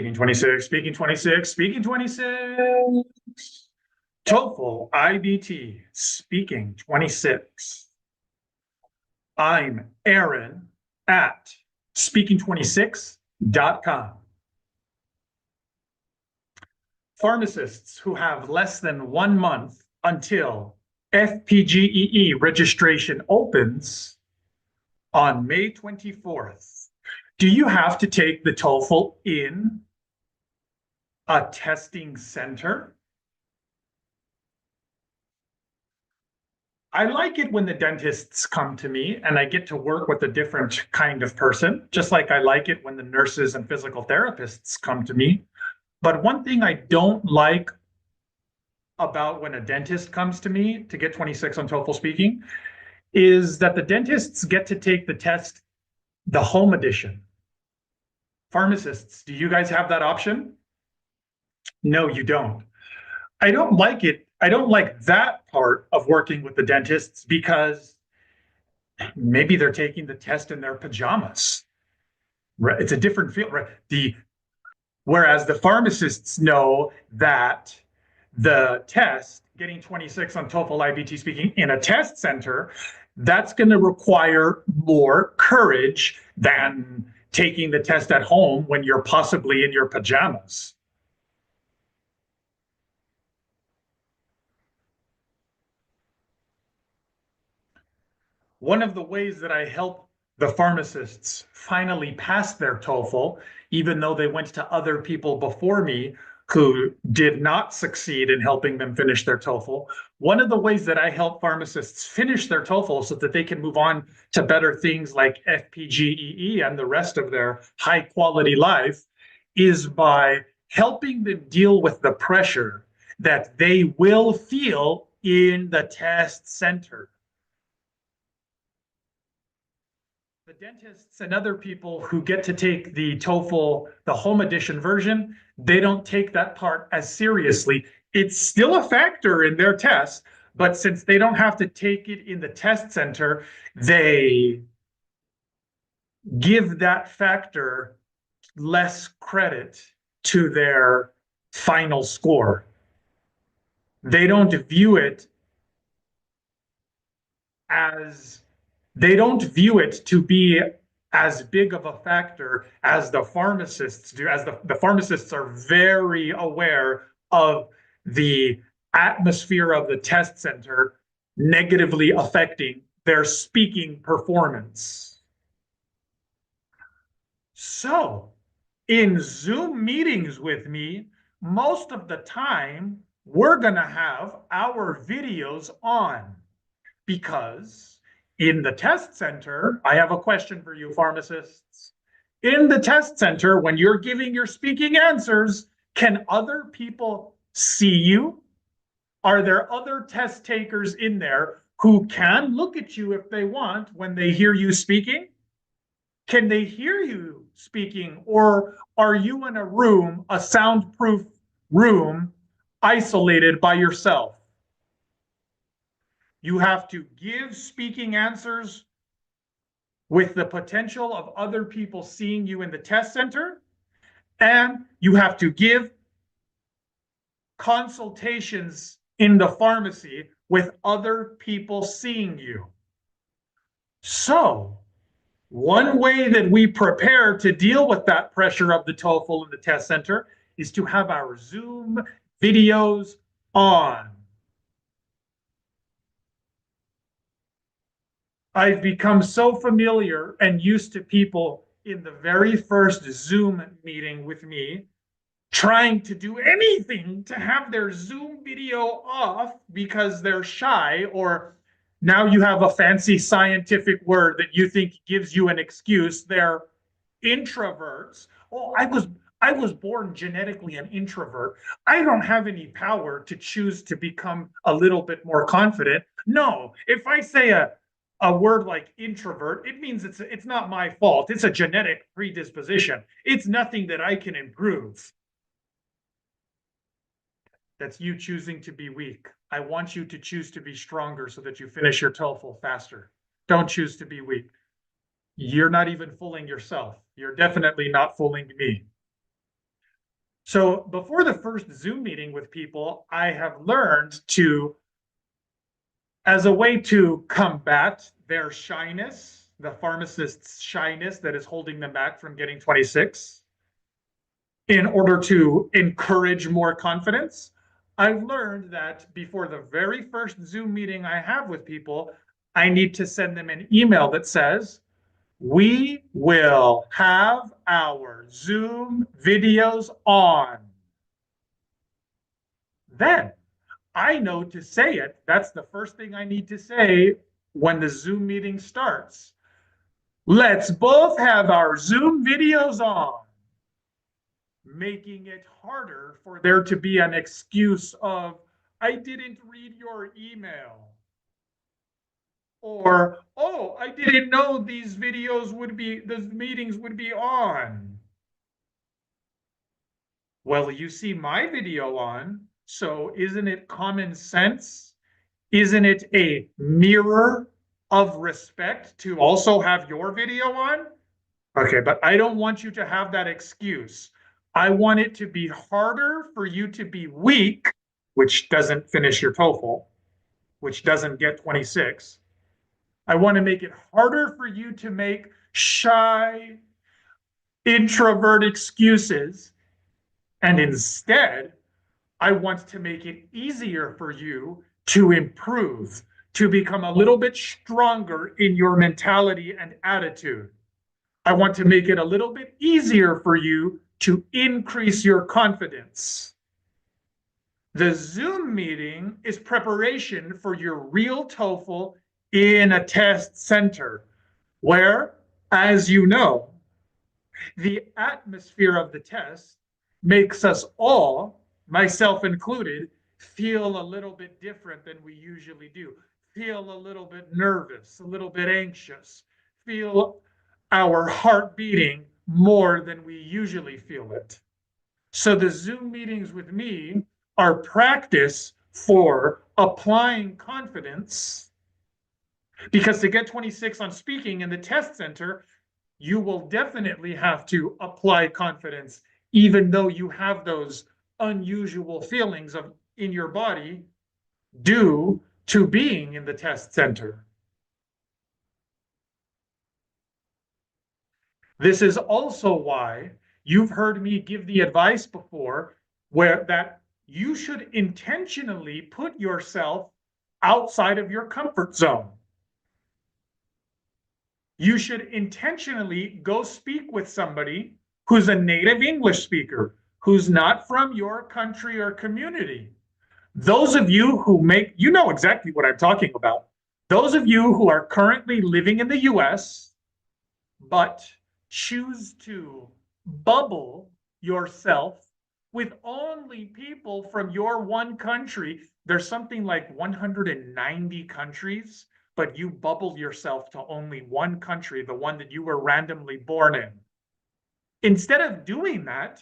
Speaking 26, speaking 26, speaking 26. TOEFL, IBT, speaking 26. I'm Aaron at speaking26.com. Pharmacists who have less than 1 month until FPGEE registration opens on May 24th. Do you have to take the TOEFL in a testing center? I like it when the dentists come to me and I get to work with a different kind of person, just like I like it when the nurses and physical therapists come to me. But one thing I don't like about when a dentist comes to me to get 26 on TOEFL speaking is that the dentists get to take the test, the home edition. Pharmacists, do you guys have that option? No, you don't. I don't like it. I don't like that part of working with the dentists because maybe they're taking the test in their pajamas. Right? It's a different feel. Right? Whereas the pharmacists know that the test, getting 26 on TOEFL IBT speaking in a test center, that's going to require more courage than taking the test at home when you're possibly in your pajamas. One of the ways that I help the pharmacists finally pass their TOEFL, even though they went to other people before me who did not succeed in helping them finish their TOEFL, one of the ways that I help pharmacists finish their TOEFL so that they can move on to better things like FPGEE and the rest of their high quality life is by helping them deal with the pressure that they will feel in the test center. The dentists and other people who get to take the TOEFL, the home edition version, they don't take that part as seriously. It's still a factor in their test, but since they don't have to take it in the test center, they give that factor less credit to their final score. They don't view it to be as big of a factor as the pharmacists do, as the pharmacists are very aware of the atmosphere of the test center negatively affecting their speaking performance. So, in Zoom meetings with me, most of the time, we're going to have our videos on because in the test center, I have a question for you, pharmacists. In the test center, when you're giving your speaking answers, can other people see you? Are there other test takers in there who can look at you if they want when they hear you speaking? Can they hear you speaking, or are you in a room, a soundproof room, isolated by yourself? You have to give speaking answers with the potential of other people seeing you in the test center, and you have to give consultations in the pharmacy with other people seeing you. So, one way that we prepare to deal with that pressure of the TOEFL in the test center is to have our Zoom videos on. I've become so familiar and used to people in the very first Zoom meeting with me trying to do anything to have their Zoom video off because they're shy, or now you have a fancy scientific word that you think gives you an excuse. They're introverts. Oh, I was born genetically an introvert. I don't have any power to choose to become a little bit more confident. No, if I say a word like introvert, it means it's not my fault. It's a genetic predisposition. It's nothing that I can improve. That's you choosing to be weak. I want you to choose to be stronger so that you finish your TOEFL faster. Don't choose to be weak. You're not even fooling yourself. You're definitely not fooling me. So before the first Zoom meeting with people, I have learned to, as a way to combat their shyness, the pharmacist's shyness that is holding them back from getting 26, in order to encourage more confidence, I've learned that before the very first Zoom meeting I have with people, I need to send them an email that says, we will have our Zoom videos on. Then I know to say it. That's the first thing I need to say when the Zoom meeting starts. Let's both have our Zoom videos on, making it harder for there to be an excuse of, I didn't read your email. Or, oh, I didn't know these meetings would be on. Well, you see my video on, so isn't it common sense? Isn't it a mirror of respect to also have your video on? Okay, but I don't want you to have that excuse. I want it to be harder for you to be weak, which doesn't finish your TOEFL, which doesn't get 26. I want to make it harder for you to make shy, introvert excuses. And instead, I want to make it easier for you to improve, to become a little bit stronger in your mentality and attitude. I want to make it a little bit easier for you to increase your confidence. The Zoom meeting is preparation for your real TOEFL in a test center, where, as you know, the atmosphere of the test makes us all, myself included, feel a little bit different than we usually do. Feel a little bit nervous, a little bit anxious, feel our heart beating more than we usually feel it. So the Zoom meetings with me are practice for applying confidence, because to get 26 on speaking in the test center, you will definitely have to apply confidence, even though you have those unusual feelings of in your body due to being in the test center. This is also why you've heard me give the advice before, where that you should intentionally put yourself outside of your comfort zone. You should intentionally go speak with somebody who's a native English speaker, who's not from your country or community. Those of you who you know exactly what I'm talking about. Those of you who are currently living in the US, but choose to bubble yourself with only people from your one country. There's something like 190 countries, but you bubble yourself to only one country, the one that you were randomly born in. Instead of doing that,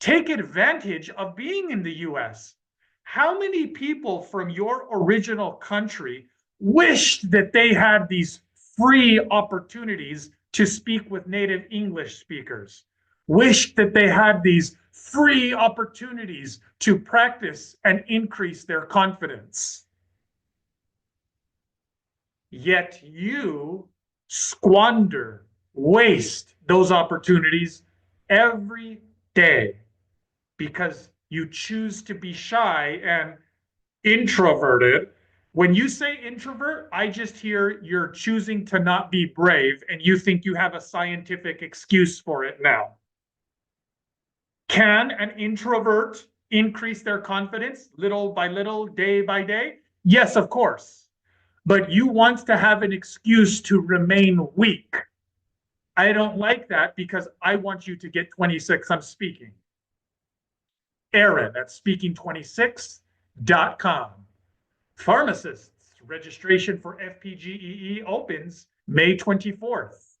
take advantage of being in the US. How many people from your original country wished that they had these free opportunities to speak with native English speakers? Wished that they had these free opportunities to practice and increase their confidence. Yet you squander, waste those opportunities every day because you choose to be shy and introverted. When you say introvert, I just hear you're choosing to not be brave and you think you have a scientific excuse for it now. Can an introvert increase their confidence little by little, day by day? Yes, of course. But you want to have an excuse to remain weak. I don't like that because I want you to get 26 on speaking. Aaron at speaking26.com. Pharmacists, registration for FPGEE opens May 24th.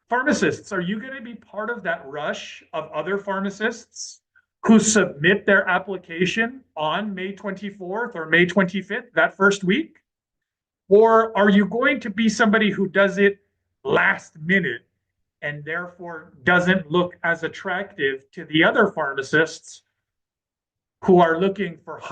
Pharmacists, are you going to be part of that rush of other pharmacists who submit their application on May 24th or May 25th, that first week? Or are you going to be somebody who does it last minute and therefore doesn't look as attractive to the other pharmacists who are looking for high